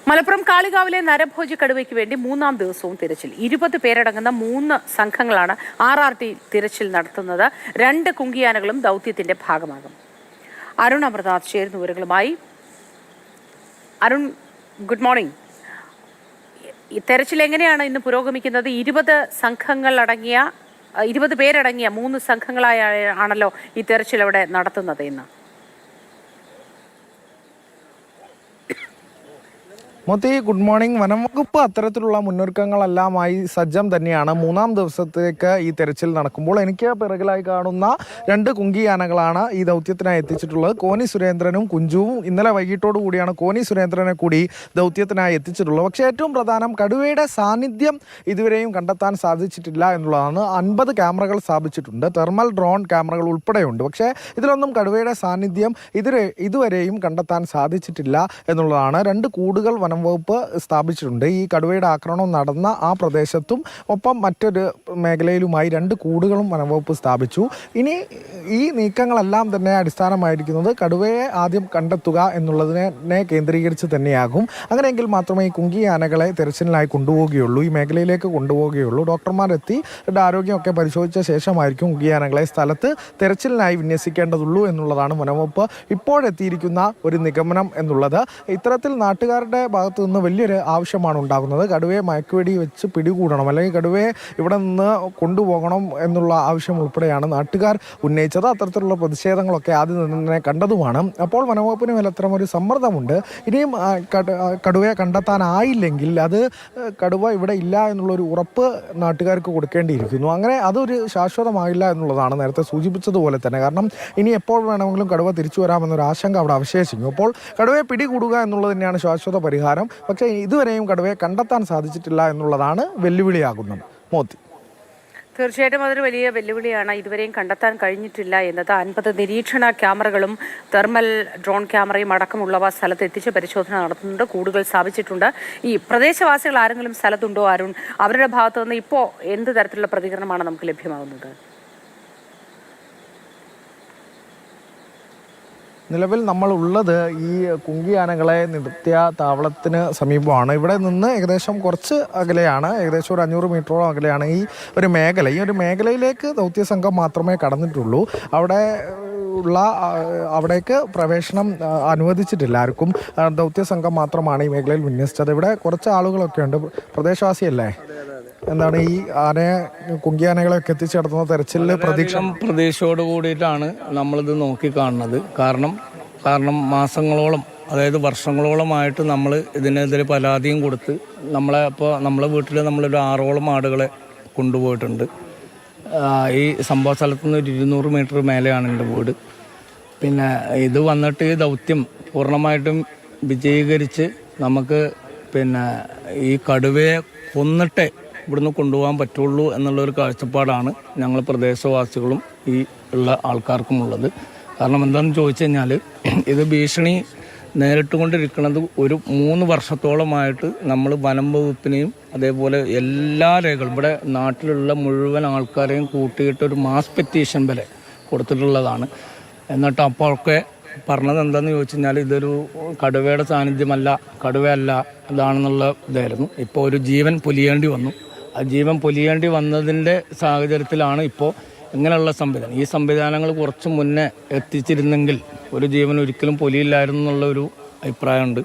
മലപ്പുറം കാളികാവിലെ നരഭോജി കടുവയ്ക്ക് വേണ്ടി മൂന്നാം ദിവസവും തിരച്ചിൽ 20 പേരടങ്ങുന്ന 3 സംഘങ്ങളാണ് RRT തിരച്ചിൽ നടത്തുന്നത്. 2 കുങ്കിയാനകളും ദൗത്യത്തിന്റെ ഭാഗമാകും. അരുൺ അമൃതനാഥ് ചേരുന്ന വിവരങ്ങളുമായി. Arun, good morning. തെരച്ചിൽ എങ്ങനെയാണ് ഇന്ന് പുരോഗമിക്കുന്നത്? 20 പേരടങ്ങിയ 3 സംഘങ്ങളായാണല്ലോ ഈ തെരച്ചിൽ അവിടെ നടത്തുന്നത് ഇന്ന്. Moti, good morning. വനം വകുപ്പ് അത്തരത്തിലുള്ള മുന്നൊരുക്കങ്ങളെല്ലാമായി സജ്ജം തന്നെയാണ്. മൂന്നാം ദിവസത്തേക്ക് ഈ തെരച്ചിൽ നടക്കുമ്പോൾ എനിക്ക് പിറകിലായി കാണുന്ന 2 കുങ്കിയാനകളാണ് ഈ ദൗത്യത്തിനായി എത്തിച്ചിട്ടുള്ളത്. കോന്നി സുരേന്ദ്രനും കുഞ്ചുവും. ഇന്നലെ വൈകിട്ടോടു കൂടിയാണ് കോന്നി സുരേന്ദ്രനെ കൂടി ദൗത്യത്തിനായി എത്തിച്ചിട്ടുള്ളത്. പക്ഷേ ഏറ്റവും പ്രധാനം, കടുവയുടെ സാന്നിധ്യം ഇതുവരെയും കണ്ടെത്താൻ സാധിച്ചിട്ടില്ല എന്നുള്ളതാണ്. 50 ക്യാമറകൾ സ്ഥാപിച്ചിട്ടുണ്ട്, തെർമൽ ഡ്രോൺ ക്യാമറകൾ ഉൾപ്പെടെയുണ്ട്. പക്ഷേ ഇതിലൊന്നും കടുവയുടെ സാന്നിധ്യം ഇതുവരെയും കണ്ടെത്താൻ സാധിച്ചിട്ടില്ല എന്നുള്ളതാണ്. 2 കൂടുകൾ വകുപ്പ് സ്ഥാപിച്ചിട്ടുണ്ട്. ഈ കടുവയുടെ ആക്രമണം നടന്ന ആ പ്രദേശത്തും ഒപ്പം മറ്റൊരു മേഖലയിലുമായി 2 കൂടുകളും വനംവകുപ്പ് സ്ഥാപിച്ചു. ഈ നീക്കങ്ങളെല്ലാം തന്നെ അടിസ്ഥാനമായിരിക്കുന്നത് കടുവയെ ആദ്യം കണ്ടെത്തുക എന്നുള്ളതിനെ കേന്ദ്രീകരിച്ച് തന്നെയാകും. അങ്ങനെയെങ്കിൽ മാത്രമേ ഈ കുങ്കിയാനകളെ തെരച്ചിലിനായി കൊണ്ടുപോവുകയുള്ളൂ, ഈ മേഖലയിലേക്ക് കൊണ്ടുപോവുകയുള്ളൂ. ഡോക്ടർമാരെത്തി ആരോഗ്യമൊക്കെ പരിശോധിച്ച ശേഷമായിരിക്കും കുങ്കിയാനകളെ സ്ഥലത്ത് തെരച്ചിലിനായി വിന്യസിക്കേണ്ടതുള്ളൂ എന്നുള്ളതാണ് വനംവകുപ്പ് ഇപ്പോഴെത്തിയിരിക്കുന്ന ഒരു നിഗമനം എന്നുള്ളത്. ഇത്തരത്തിൽ നാട്ടുകാരുടെ ഭാഗത്തു നിന്ന് വലിയൊരു ആവശ്യമാണ് ഉണ്ടാകുന്നത്. കടുവയെ മയക്കുവെടി വെച്ച് പിടികൂടണം, അല്ലെങ്കിൽ കടുവയെ ഇവിടെ നിന്ന് കൊണ്ടുപോകണം എന്നുള്ള ആവശ്യം ഉൾപ്പെടെയാണ് നാട്ടുകാർ ഉന്നയിച്ചത്. അത്തരത്തിലുള്ള പ്രതിഷേധങ്ങളൊക്കെ ആദ്യം തന്നെ കണ്ടതുമാണ്. അപ്പോൾ വനംവകുപ്പിന് മേൽ അത്തരമൊരു സമ്മർദ്ദമുണ്ട്. ഇനിയും കടുവയെ കണ്ടെത്താനായില്ലെങ്കിൽ അത് കടുവ ഇവിടെ ഇല്ല എന്നുള്ളൊരു ഉറപ്പ് നാട്ടുകാർക്ക് കൊടുക്കേണ്ടിയിരിക്കുന്നു. അങ്ങനെ അതൊരു ശാശ്വതമായില്ല എന്നുള്ളതാണ് നേരത്തെ സൂചിപ്പിച്ചതുപോലെ തന്നെ. കാരണം ഇനി എപ്പോൾ വേണമെങ്കിലും കടുവ തിരിച്ചു വരാമെന്നൊരു ആശങ്ക അവിടെ അവശേഷിക്കും. അപ്പോൾ കടുവയെ പിടികൂടുക എന്നുള്ളത് തന്നെയാണ് ശാശ്വത പരിഹാരം. പക്ഷേ ഇതുവരെയും കടുവയെ കണ്ടെത്താൻ സാധിച്ചിട്ടില്ല എന്നുള്ളതാണ് വെല്ലുവിളിയാകുന്നത്. മോത്തി, തീർച്ചയായിട്ടും അതൊരു വലിയ വെല്ലുവിളിയാണ്. ഇതുവരെയും കണ്ടെത്താൻ കഴിഞ്ഞിട്ടില്ല എന്നത്. 50 നിരീക്ഷണ ക്യാമറകളും തെർമൽ ഡ്രോൺ ക്യാമറയും അടക്കമുള്ളവ സ്ഥലത്ത് എത്തിച്ച് പരിശോധന നടത്തുന്നുണ്ട്. കൂടുകൾ സ്ഥാപിച്ചിട്ടുണ്ട്. ഈ പ്രദേശവാസികൾ ആരെങ്കിലും സ്ഥലത്തുണ്ടോ അരുൺ? അവരുടെ ഭാഗത്തു നിന്ന് ഇപ്പോൾ എന്ത് തരത്തിലുള്ള പ്രതികരണമാണ് നമുക്ക് ലഭ്യമാകുന്നത്? നിലവിൽ നമ്മളുള്ളത് ഈ കുങ്കിയാനകളെ നിർത്തിയ താവളത്തിന് സമീപമാണ്. ഇവിടെ നിന്ന് ഏകദേശം കുറച്ച് അകലെയാണ്, ഏകദേശം ഒരു 500 മീറ്ററോളം അകലെയാണ് ഈ ഒരു മേഖല. ഈ ഒരു മേഖലയിലേക്ക് ദൗത്യസംഘം മാത്രമേ കടന്നിട്ടുള്ളൂ. അവിടേക്ക് പ്രവേശനം അനുവദിച്ചിട്ടില്ല ആർക്കും. ദൗത്യസംഘം മാത്രമാണ് ഈ മേഖലയിൽ വിന്യസിച്ചത്. ഇവിടെ കുറച്ച് ആളുകളൊക്കെ ഉണ്ട്. പ്രദേശവാസിയല്ലേ? എന്താണ് ഈ കുങ്കിയാനകളൊക്കെ എത്തിച്ചേർത്തുന്ന തെരച്ചിലിൽ പ്രതീക്ഷയോട് കൂടിയിട്ടാണ് നമ്മളിത് നോക്കിക്കാണുന്നത്. കാരണം മാസങ്ങളോളം, അതായത് വർഷങ്ങളോളമായിട്ട് നമ്മൾ ഇതിനെതിരെ പരാതിയും കൊടുത്ത് നമ്മളെ വീട്ടിൽ നമ്മളൊരു 6ഓളം ആടുകളെ കൊണ്ടുപോയിട്ടുണ്ട്. ഈ സംഭവ സ്ഥലത്ത് നിന്ന് ഒരു 200 മീറ്റർ മേലെയാണ് എൻ്റെ വീട്. പിന്നെ ഇത് വന്നിട്ട് ഈ ദൗത്യം പൂർണ്ണമായിട്ടും വിജയീകരിച്ച് നമുക്ക് ഈ കടുവയെ കൊന്നിട്ടേ ഇവിടുന്ന് കൊണ്ടുപോകാൻ പറ്റുള്ളൂ എന്നുള്ളൊരു കാഴ്ചപ്പാടാണ് ഞങ്ങൾ പ്രദേശവാസികളും ഈ ഉള്ള ആൾക്കാർക്കുമുള്ളത്. കാരണം എന്താണെന്ന് ചോദിച്ചു കഴിഞ്ഞാൽ ഇത് ഭീഷണി നേരിട്ടുകൊണ്ടിരിക്കുന്നത് ഒരു 3 വർഷത്തോളമായിട്ട് നമ്മൾ വനം വകുപ്പിനെയും അതേപോലെ എല്ലാ രേഖകളും ഇവിടെ നാട്ടിലുള്ള മുഴുവൻ ആൾക്കാരെയും കൂട്ടിയിട്ടൊരു മാസ് പെറ്റീഷൻ വരെ കൊടുത്തിട്ടുള്ളതാണ്. എന്നിട്ട് അപ്പോഴൊക്കെ പറഞ്ഞത് എന്താണെന്ന് ചോദിച്ചു കഴിഞ്ഞാൽ ഇതൊരു കടുവയുടെ സാന്നിധ്യമല്ല, കടുവയല്ല, ഇതാണെന്നുള്ള ഇതായിരുന്നു. ഇപ്പോൾ ഒരു ജീവൻ പൊലിയേണ്ടി വന്നു. ആ ജീവൻ പൊലിയേണ്ടി വന്നതിൻ്റെ സാഹചര്യത്തിലാണ് ഇപ്പോൾ ഇങ്ങനെയുള്ള സംവിധാനം. ഈ സംവിധാനങ്ങൾ കുറച്ച് മുന്നേ എത്തിച്ചിരുന്നെങ്കിൽ ഒരു ജീവൻ ഒരിക്കലും പൊലിയില്ലായിരുന്നു എന്നുള്ളൊരു അഭിപ്രായമുണ്ട്.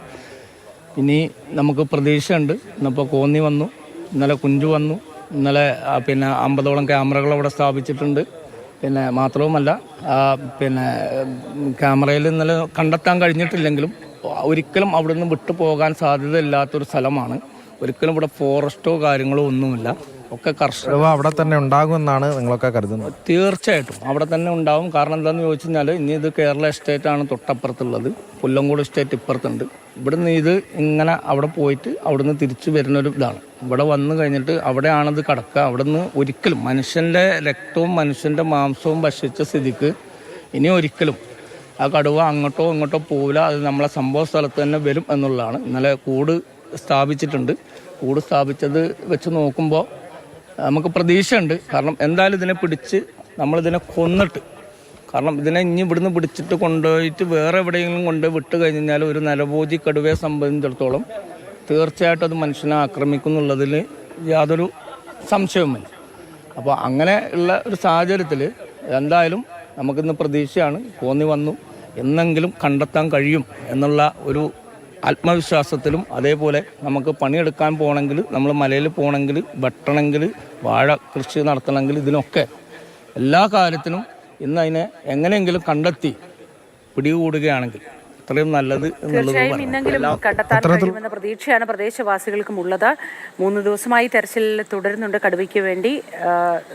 ഇനി നമുക്ക് പ്രതീക്ഷയുണ്ട്. ഇന്നിപ്പോൾ കോന്നി വന്നു, ഇന്നലെ കുഞ്ചു വന്നു, ഇന്നലെ 50ഓളം ക്യാമറകൾ അവിടെ സ്ഥാപിച്ചിട്ടുണ്ട്. മാത്രവുമല്ല ക്യാമറയിൽ ഇന്നലെ കണ്ടെത്താൻ കഴിഞ്ഞിട്ടില്ലെങ്കിലും ഒരിക്കലും അവിടെ നിന്ന് വിട്ടു പോകാൻ സാധ്യതയില്ലാത്തൊരു സ്ഥലമാണ്. ഒരിക്കലും ഇവിടെ ഫോറസ്റ്റോ കാര്യങ്ങളോ ഒന്നുമില്ല. ഒക്കെ കർഷകർ അവിടെ തന്നെ ഉണ്ടാകുമെന്നാണ് നിങ്ങളൊക്കെ കരുതുന്നത്? തീർച്ചയായിട്ടും അവിടെ തന്നെ ഉണ്ടാവും. കാരണം എന്താണെന്ന് ചോദിച്ചു കഴിഞ്ഞാൽ ഇനി ഇത് കേരള എസ്റ്റേറ്റാണ് തൊട്ടപ്പുറത്തുള്ളത്, പുല്ലങ്കോട് എസ്റ്റേറ്റ് ഇപ്പുറത്തുണ്ട്. ഇവിടുന്ന് ഇത് ഇങ്ങനെ അവിടെ പോയിട്ട് അവിടുന്ന് തിരിച്ചു വരുന്നൊരു ഇതാണ്. ഇവിടെ വന്നു കഴിഞ്ഞിട്ട് അവിടെയാണത് കിടക്കുക. അവിടുന്ന് ഒരിക്കലും മനുഷ്യൻ്റെ രക്തവും മനുഷ്യൻ്റെ മാംസവും ഭക്ഷിച്ച സ്ഥിതിക്ക് ഇനി ഒരിക്കലും ആ കടുവ അങ്ങോട്ടോ ഇങ്ങോട്ടോ പോവില്ല. അത് നമ്മളെ സംഭവ സ്ഥലത്ത് തന്നെ വരും എന്നുള്ളതാണ്. ഇന്നലെ കൂട് സ്ഥാപിച്ചിട്ടുണ്ട്. കൂട് സ്ഥാപിച്ചത് വെച്ച് നോക്കുമ്പോൾ നമുക്ക് പ്രതീക്ഷയുണ്ട്. കാരണം എന്തായാലും ഇതിനെ പിടിച്ച് നമ്മളിതിനെ കൊന്നിട്ട്, കാരണം ഇതിനെ ഇനി ഇവിടുന്ന് പിടിച്ചിട്ട് കൊണ്ടുപോയിട്ട് വേറെ എവിടെയെങ്കിലും കൊണ്ടുപോയി വിട്ട് കഴിഞ്ഞാൽ ഒരു നരഭോജി കടുവയെ സംബന്ധിച്ചിടത്തോളം തീർച്ചയായിട്ടും അത് മനുഷ്യനെ ആക്രമിക്കുന്നുള്ളതിൽ യാതൊരു സംശയവുമില്ല. അപ്പോൾ അങ്ങനെ ഉള്ള ഒരു സാഹചര്യത്തിൽ എന്തായാലും നമുക്കിന്ന് പ്രതീക്ഷയാണ്, കോന്നി വന്നു എന്നെങ്കിലും കണ്ടെത്താൻ കഴിയും എന്നുള്ള ഒരു ആത്മവിശ്വാസത്തിലും, അതേപോലെ നമുക്ക് പണിയെടുക്കാൻ പോകണമെങ്കിൽ, നമ്മൾ മലയിൽ പോകണമെങ്കിൽ, വെട്ടണമെങ്കിൽ, വാഴ കൃഷി നടത്തണമെങ്കിൽ, ഇതിനൊക്കെ എല്ലാ കാര്യത്തിനും ഇന്ന് അതിനെ എങ്ങനെയെങ്കിലും കണ്ടെത്തി പിടികൂടുകയാണെങ്കിൽ അത്രയും നല്ലത് തീർച്ചയായും ഇന്നെങ്കിലും കണ്ടെത്താൻ കഴിയുമെന്ന പ്രതീക്ഷയാണ് പ്രദേശവാസികൾക്കും ഉള്ളത്. 3 ദിവസമായി തെരച്ചിൽ തുടരുന്നുണ്ട്. കടുവയ്ക്ക് വേണ്ടി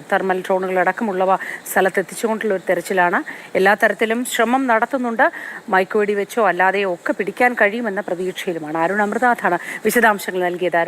തെർമൽ ഡ്രോണുകൾ അടക്കമുള്ളവ സ്ഥലത്തെത്തിച്ചുകൊണ്ടുള്ള ഒരു തെരച്ചിലാണ്. എല്ലാ തരത്തിലും ശ്രമം നടത്തുന്നുണ്ട്. മയക്കുവെടി വെച്ചോ അല്ലാതെയോ ഒക്കെ പിടിക്കാൻ കഴിയുമെന്ന പ്രതീക്ഷയിലുമാണ്. അരുൺ അമൃതാഥാണ് വിശദാംശങ്ങൾ നൽകിയത്.